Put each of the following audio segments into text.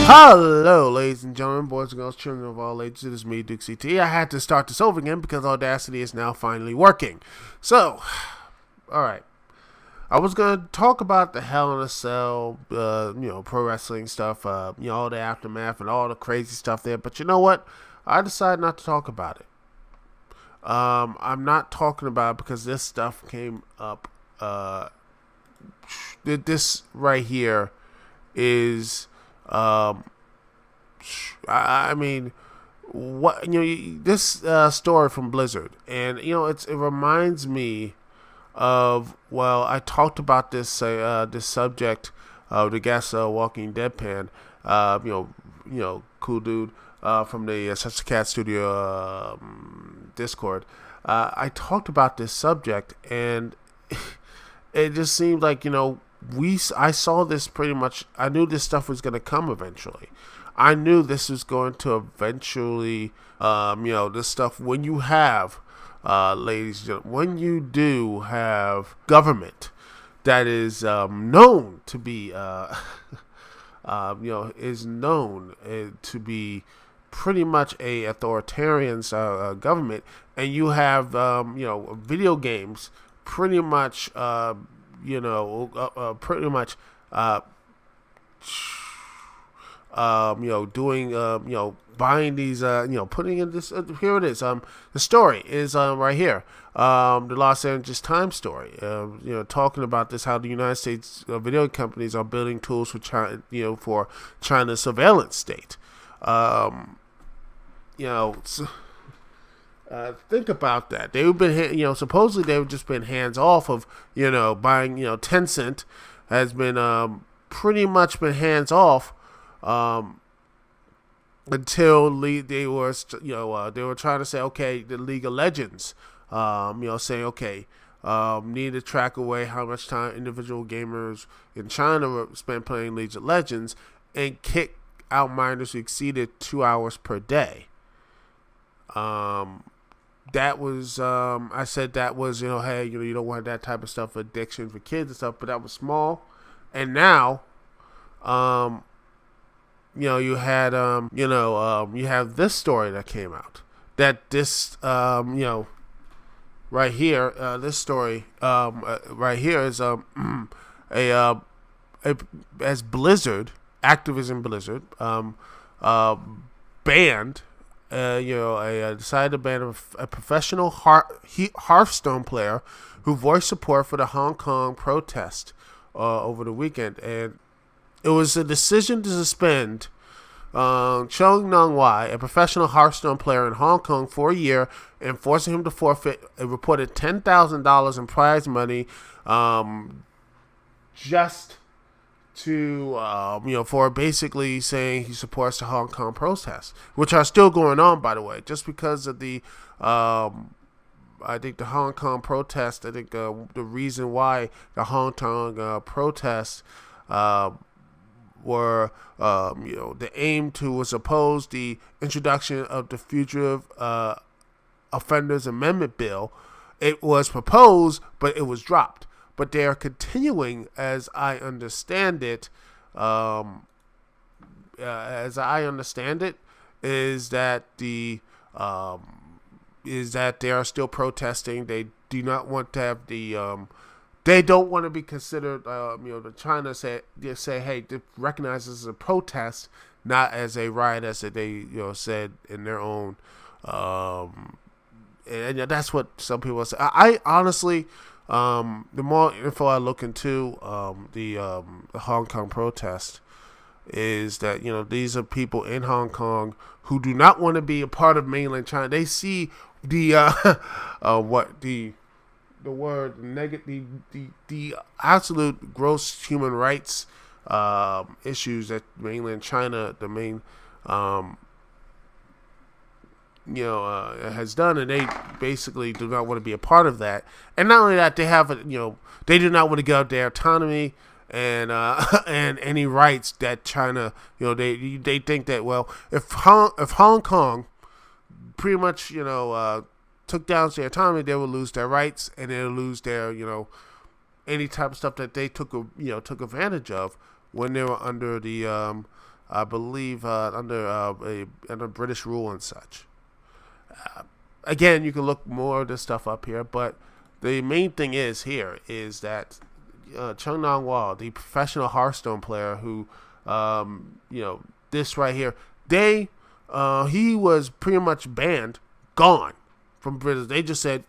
Hello, ladies and gentlemen, boys and girls, children of all ages. It is me, Dukect. I had to start this over again because Audacity is now finally working. So, alright. I was going to talk about the Hell in a Cell, pro wrestling stuff, all the aftermath and all the crazy stuff there. But you know what? I decided not to talk about it. I'm not talking about it because this stuff came up. This right here is... I mean, what this story from Blizzard, and it reminds me of, well, I talked about this this subject of the guest Walking Deadpan, cool dude from the Such a Cat Studio Discord. I talked about this subject, and it just seemed like I saw this pretty much. I knew this stuff was going to come eventually. I knew this was going to eventually, this stuff, when you have, ladies and gentlemen, when you do have government that is known to be, is known to be pretty much a authoritarian government, and you have, video games pretty much, pretty much, doing, buying these, putting in this, here it is. The story is, right here. The Los Angeles Times story, talking about this, how the United States video companies are building tools for China, for China's surveillance state. Think about that. They've been, supposedly they've just been hands off of, buying, Tencent has been, pretty much been hands off, until they were, they were trying to say, okay, the League of Legends, saying, okay, need to track away how much time individual gamers in China spend playing League of Legends, and kick out minors who exceeded 2 hours per day. That was, I said that was, hey, you don't want that type of stuff, addiction for kids and stuff, but that was small. And now, you had, you have this story that came out. That this, right here, this story, right here is, as Blizzard, Activision Blizzard, banned, decided to ban a professional Hearthstone player who voiced support for the Hong Kong protest over the weekend. And it was a decision to suspend Chong Nong Wai, a professional Hearthstone player in Hong Kong, for a year, and forcing him to forfeit a reported $10,000 in prize money, just to, for basically saying he supports the Hong Kong protests, which are still going on, by the way, just because of the, I think the Hong Kong protest, I think the reason why the Hong Kong protests were, the aim to was oppose the introduction of the Fugitive Offenders Amendment Bill. It was proposed, but it was dropped. But they are continuing, as I understand it, is that they are still protesting. They do not want to have the, they don't want to be considered, the China say, hey, recognize this as a protest, not as a riot, as they, said in their own, and that's what some people say. I honestly, the more info I look into the Hong Kong protest, is that these are people in Hong Kong who do not want to be a part of mainland China. They see the the word negative, the absolute gross human rights issues that mainland China, the main has done, and they basically do not want to be a part of that. And not only that, they have they do not want to give up their autonomy and and any rights that China, they think that, well, if Hong Kong pretty much took down their autonomy, they will lose their rights, and they'll lose their any type of stuff that they took advantage of when they were under the I believe under British rule and such. Again, you can look more of this stuff up here, but the main thing is that Chung Nang-Wall, the professional Hearthstone player who, this right here, he was pretty much banned, gone from British. They just said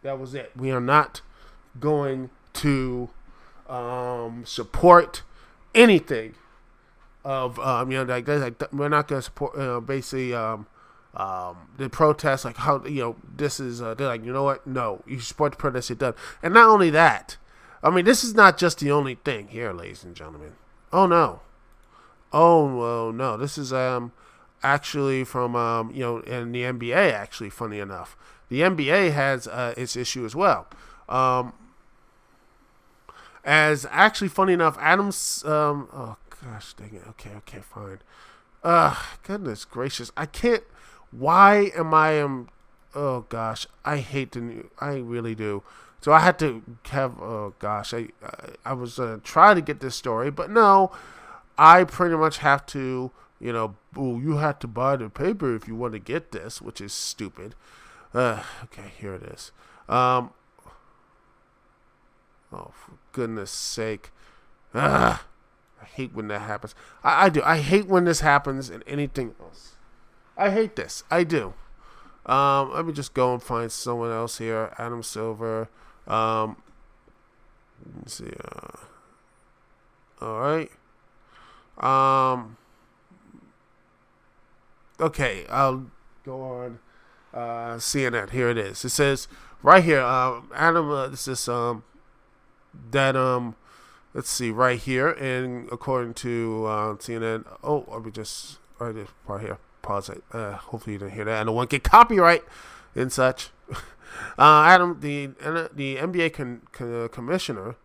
that was it. We are not going to support anything of we're not going to support basically the protests, like how this is they're like, you know what, no, you support the protest, you're done. And not only that, I mean, this is not just the only thing here, ladies and gentlemen. Oh no, this is actually from in the NBA. Actually, funny enough, the NBA has its issue as well. As actually, funny enough, Adams. Oh gosh, dang it. Okay, fine. Goodness gracious, I can't. Why am I? Oh gosh, I hate the new. I really do. So I had to have. Oh gosh, I was trying to get this story, but no, I pretty much have to. You have to buy the paper if you want to get this, which is stupid. Okay, here it is. Oh, for goodness sake. I hate when that happens. I do. I hate when this happens and anything else. I hate this. I do. Let me just go and find someone else here. Adam Silver. Let's see. All right. Okay, I'll go on CNN. Here it is. It says right here, Adam. This is that let's see right here, and according to CNN. Oh, let me just right this part here. Pause it. Hopefully you didn't hear that. I don't want to get copyright and such. Adam, the NBA commissioner,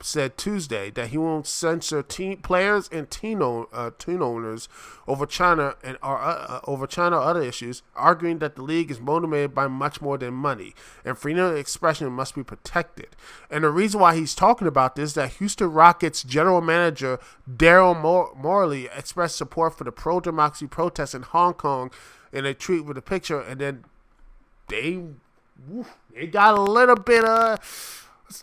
said Tuesday that he won't censor players and team owners over China and over China or other issues, arguing that the league is motivated by much more than money and freedom of expression must be protected. And the reason why he's talking about this is that Houston Rockets general manager Daryl Morley expressed support for the pro-democracy protests in Hong Kong in a tweet with a picture, and then they got a little bit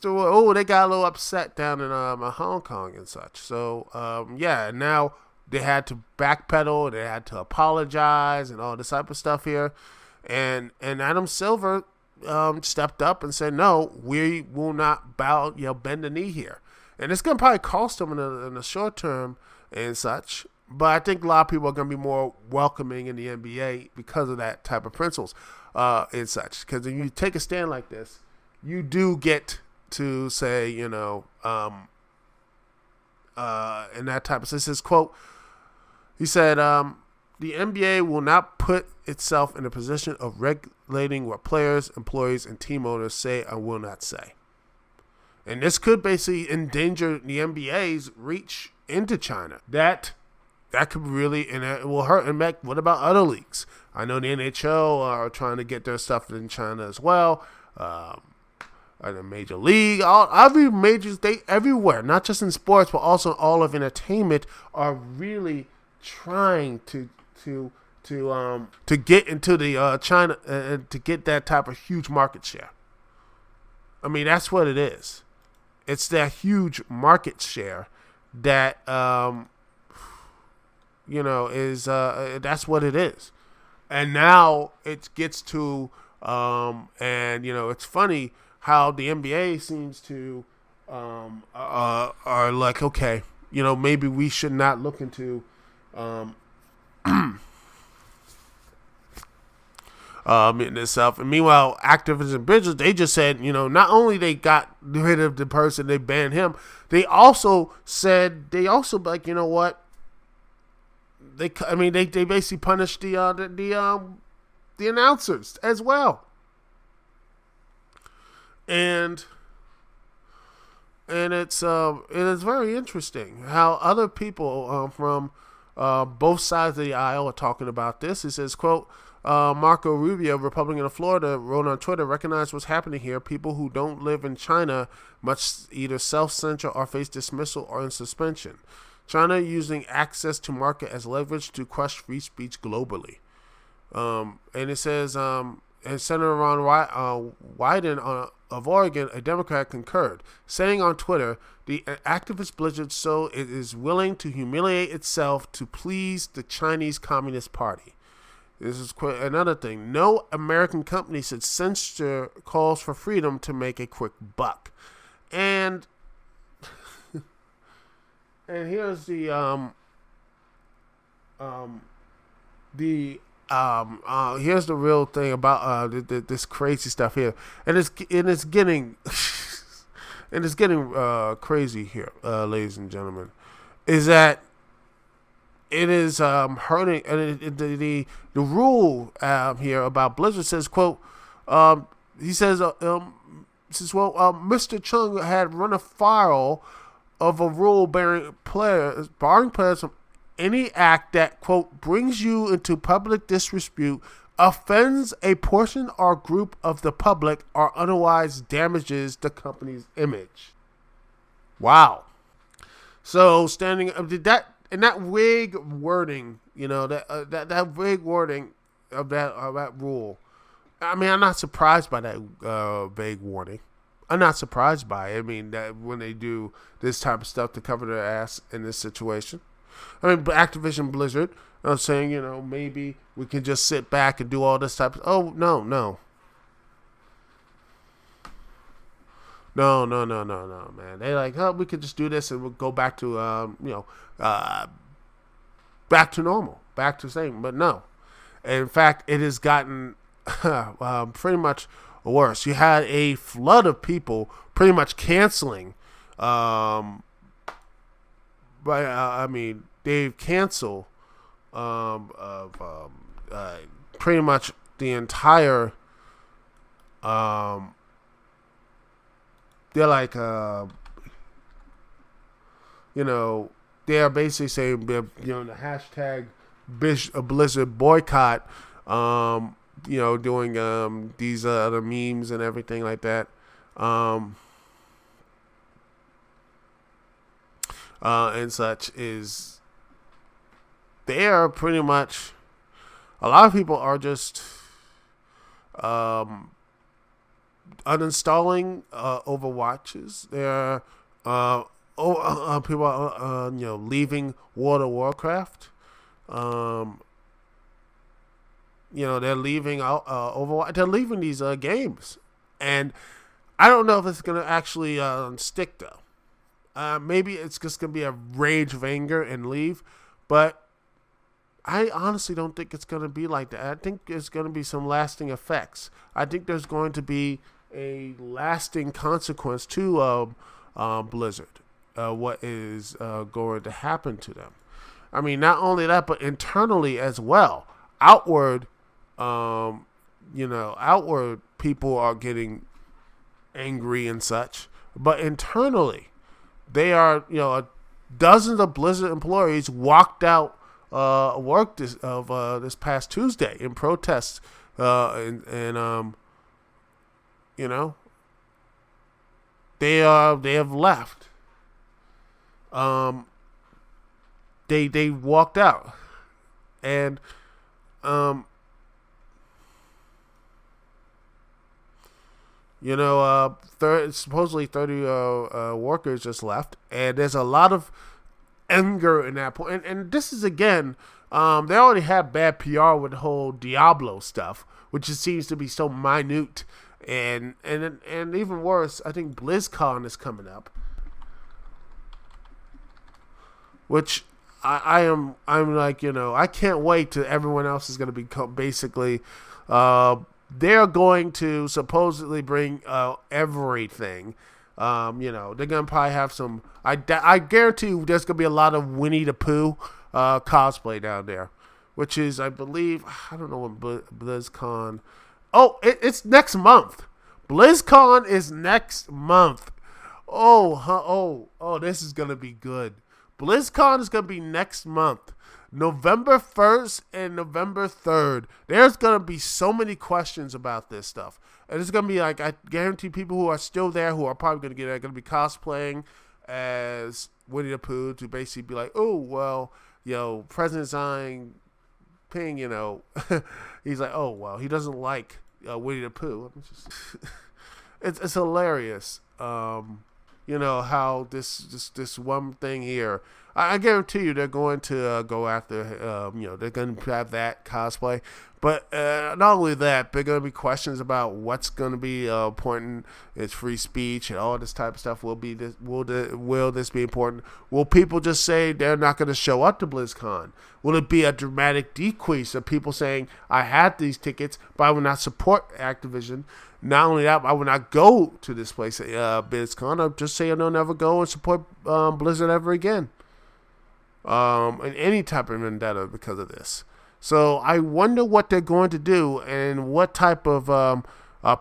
they got a little upset down in Hong Kong and such. So, now they had to backpedal. They had to apologize and all this type of stuff here. And Adam Silver stepped up and said, no, we will not bend the knee here. And it's going to probably cost them in the short term and such. But I think a lot of people are going to be more welcoming in the NBA because of that type of principles and such. Because when you take a stand like this, you do get to say, in that type of, this is quote, he said, the NBA will not put itself in a position of regulating what players, employees, and team owners say and will not say. And this could basically endanger the NBA's reach into China. That could really, and it will hurt. And what about other leagues? I know the NHL are trying to get their stuff in China as well. The Major League, every major state, everywhere, not just in sports, but also all of entertainment, are really trying to get into the China to get that type of huge market share. I mean, that's what it is. It's that huge market share that is that's what it is. And now it gets to it's funny how the NBA seems to are like, okay, maybe we should not look into itself. And meanwhile, activists and bridges, they just said, not only they got rid of the person, they banned him, they also like, you know what? They basically punished the announcers as well. And it is very interesting how other people from both sides of the aisle are talking about this. It says, quote, Marco Rubio, Republican of Florida, wrote on Twitter, recognize what's happening here. People who don't live in China must either self-censor or face dismissal or in suspension. China using access to market as leverage to crush free speech globally. And it says, and Senator Ron Wyden of Oregon, a Democrat, concurred, saying on Twitter, the activist Blizzard so it is willing to humiliate itself to please the Chinese Communist Party. This is another thing. No American company should censor calls for freedom to make a quick buck. And here's the here's the real thing about this crazy stuff here, and it's getting and it's getting crazy here, ladies and gentlemen, is that it is hurting, and the rule here about Blizzard says, quote, he says, Mr. Chung had run afoul of a rule barring players from any act that, quote, brings you into public disrepute, offends a portion or group of the public, or otherwise damages the company's image. Wow. So that vague wording, that vague wording of that rule. I mean, I'm not surprised by that vague warning. I'm not surprised by it. I mean, that when they do this type of stuff to cover their ass in this situation. I mean, Activision Blizzard are saying, maybe we can just sit back and do all this type of... Oh, no, man. They like, we could just do this and we'll go back to, back to normal, back to same. But no. In fact, it has gotten pretty much worse. You had a flood of people pretty much canceling. They've canceled pretty much the entire. They're like, they're basically saying, the hashtag Blizzard boycott. Doing these other memes and everything like that. And such is, they are pretty much, a lot of people are just uninstalling Overwatches. They're people are leaving World of Warcraft. They're leaving Overwatch. They're leaving these games, and I don't know if it's gonna actually stick though. Maybe it's just going to be a rage of anger and leave. But I honestly don't think it's going to be like that. I think there's going to be some lasting effects. I think there's going to be a lasting consequence to Blizzard, what is going to happen to them. I mean, not only that, but internally as well. Outward people are getting angry and such. But internally, they are, dozens of Blizzard employees walked out work this past Tuesday in protest, they have left. They walked out, and supposedly 30 workers just left, and there's a lot of anger in that point. And this is, again, they already have bad PR with the whole Diablo stuff, which just seems to be so minute. And even worse, I think BlizzCon is coming up, which I'm like, I can't wait till everyone else is going to be basically. They're going to supposedly bring everything. They're going to probably have some. I guarantee you there's going to be a lot of Winnie the Pooh cosplay down there, which is, I believe, I don't know when BlizzCon. Oh, it's next month. BlizzCon is next month. Oh, this is going to be good. BlizzCon is going to be next month. November 1st and November 3rd. There's going to be so many questions about this stuff. And it's going to be like, I guarantee people who are still there, who are probably going to be cosplaying as Winnie the Pooh to basically be like, oh, well, President Xi Ping, he's like, oh, well, he doesn't like Winnie the Pooh. It's hilarious. How this one thing here. I guarantee you they're going to go after. They're going to have that cosplay, but not only that, there are going to be questions about what's going to be important. It's free speech and all this type of stuff. Will this be important? Will people just say they're not going to show up to BlizzCon? Will it be a dramatic decrease of people saying, I had these tickets, but I will not support Activision? Not only that, I will not go to this place, BlizzCon. I'll just say I'll never go and support Blizzard ever again. And any type of vendetta because of this. So I wonder what they're going to do and what type of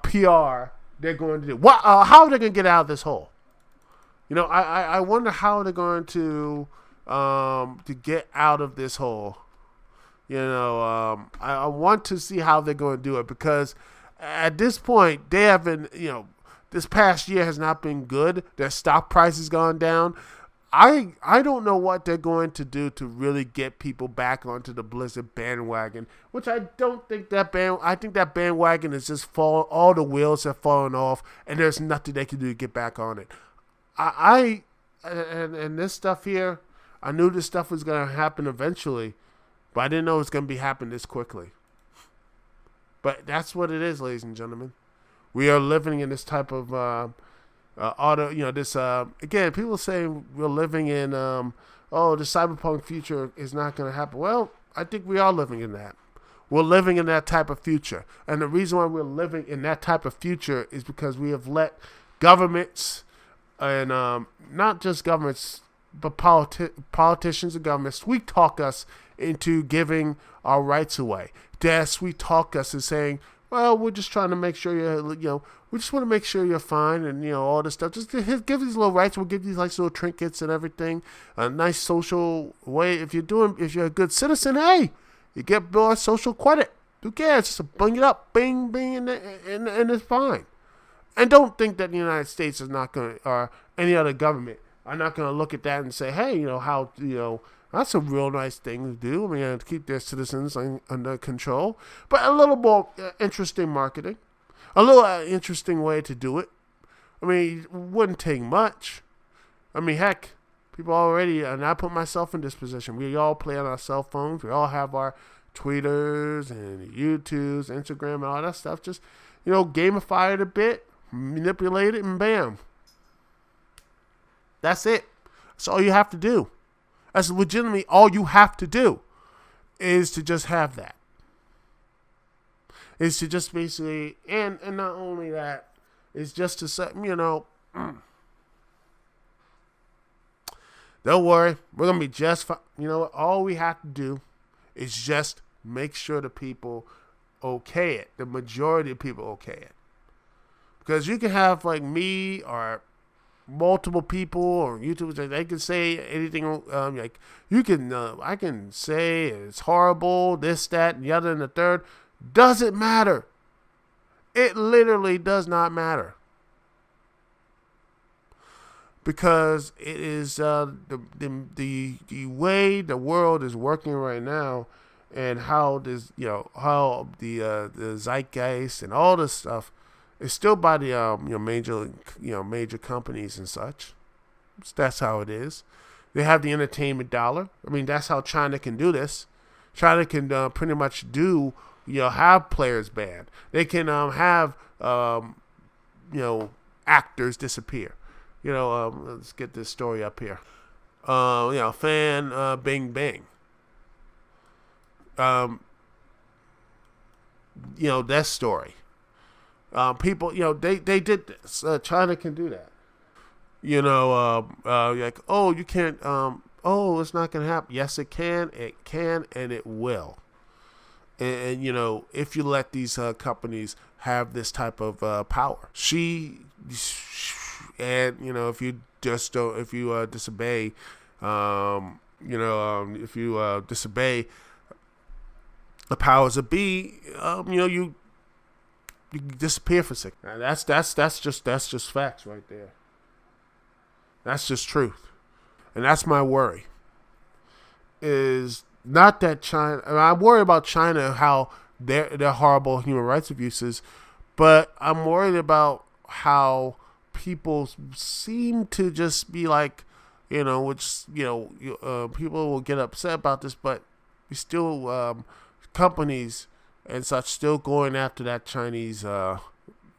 PR they're going to do. How are they going to get out of this hole? I wonder how they're going to get out of this hole. I want to see how they're going to do it, because at this point, they haven't, this past year has not been good. Their stock price has gone down. I don't know what they're going to do to really get people back onto the Blizzard bandwagon, which I don't think I think that bandwagon is just all the wheels have fallen off, and there's nothing they can do to get back on it. And this stuff here, I knew this stuff was going to happen eventually, but I didn't know it was going to be happening this quickly. But that's what it is, ladies and gentlemen. We are living in this type of again, people say we're living in, the cyberpunk future is not going to happen. Well, I think we are living in that. We're living in that type of future. And the reason why we're living in that type of future is because we have let governments, and not just governments, but politicians and governments sweet talk us into giving our rights away. They sweet talk us and saying, well, we're just trying to make sure we just want to make sure you're fine, and all this stuff. Just give these little rights. We'll give these nice little trinkets and everything. A nice social way. If you're a good citizen, hey, you get more social credit. Who cares? Just bring it up, bing, bing, and it's fine. And don't think that the United States is not going to, or any other government are not going to look at that and say, hey, that's a real nice thing to do. I mean, to keep their citizens under control. But a little more interesting marketing. A little interesting way to do it. I mean, it wouldn't take much. I mean, heck, people already, and I put myself in this position. We all play on our cell phones. We all have our Twitters and YouTubes, Instagram, and all that stuff. Just, gamify it a bit, manipulate it, and bam. That's it. That's all you have to do. That's legitimately all you have to do, is to just have that. Is to just basically, and not only that, is just to say, don't worry, we're going to be just fine. All we have to do is just make sure the people okay it. The majority of people okay it. Because you can have like me or multiple people or YouTubers, they can say anything, like you can, I can say it's horrible, this, that, and the other, and the third. Doesn't matter. It literally does not matter. Because it is the way the world is working right now, and how this, how the zeitgeist and all this stuff is still by the major companies and such. That's how it is. They have the entertainment dollar. I mean, that's how China can do this. China can pretty much do, have players banned. They can have actors disappear. Let's get this story up here. Fan Bing Bang. That story. People, they did this. China can do that. Like, oh, you can't. It's not gonna happen. Yes, it can. It can, and it will. And if you let these companies have this type of power, if you just don't, if you disobey, if you disobey the powers of be, you disappear for 6. That's just facts right there. That's just truth. And that's my worry. Is not that China. I'm worried about China, how their horrible human rights abuses, but I'm worried about how people seem to just be like, which people will get upset about this, but we still companies and such still going after that Chinese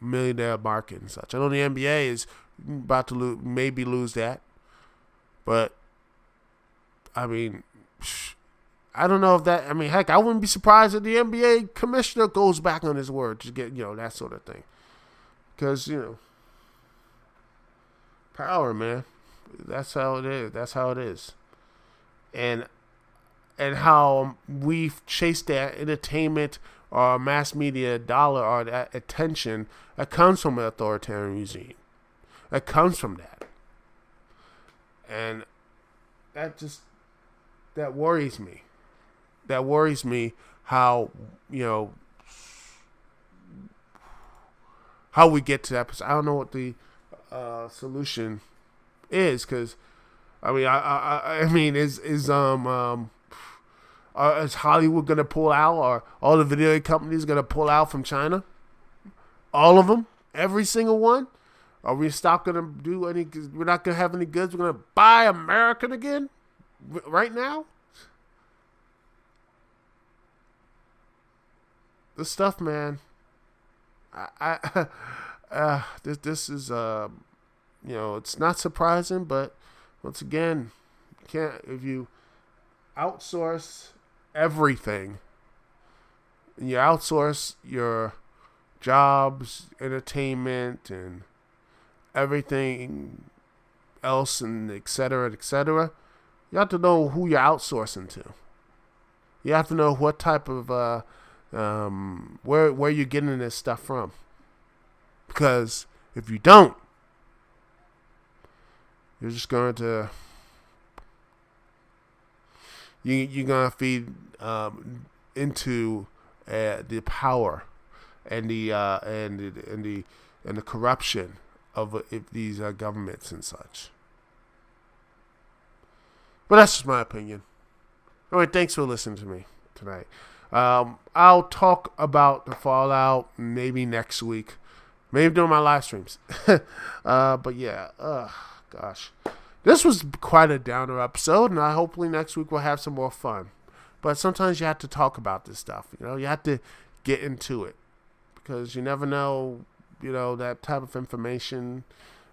millionaire market and such. I know the NBA is about to maybe lose that, but I mean, I don't know if that. I mean, heck, I wouldn't be surprised if the NBA commissioner goes back on his word to get that sort of thing, because power, man. That's how it is. That's how it is, and how we've chased that entertainment or mass media dollar or that attention that comes from an authoritarian regime. That comes from that, and that worries me. That worries me how how we get to that. I don't know what the solution is, because I mean, is Hollywood gonna pull out, or all the video companies gonna pull out from China? All of them, every single one. Are we stop gonna do any? We're not gonna have any goods. We're gonna buy American again, right now. This stuff, man. This is it's not surprising, but once again, if you outsource everything, and you outsource your jobs, entertainment, and everything else, and et cetera, you have to know who you're outsourcing to. You have to know what type of where you're getting this stuff from, because if you don't, you're just going to you're gonna feed into the power and the corruption of these governments and such. But that's just my opinion. All right, thanks for listening to me tonight. I'll talk about the fallout maybe next week, maybe during my live streams. But yeah, gosh, this was quite a downer episode, and hopefully next week we'll have some more fun. But sometimes you have to talk about this stuff. You have to get into it, because you never know. That type of information,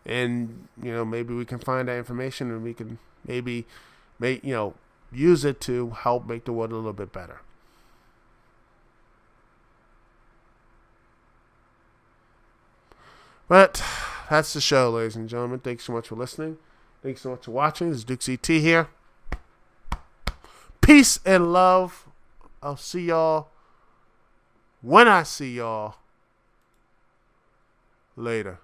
and maybe we can find that information, and we can maybe use it to help make the world a little bit better. But that's the show, ladies and gentlemen. Thanks so much for listening. Thanks so much for watching. This is Dukect here. Peace and love. I'll see y'all when I see y'all later.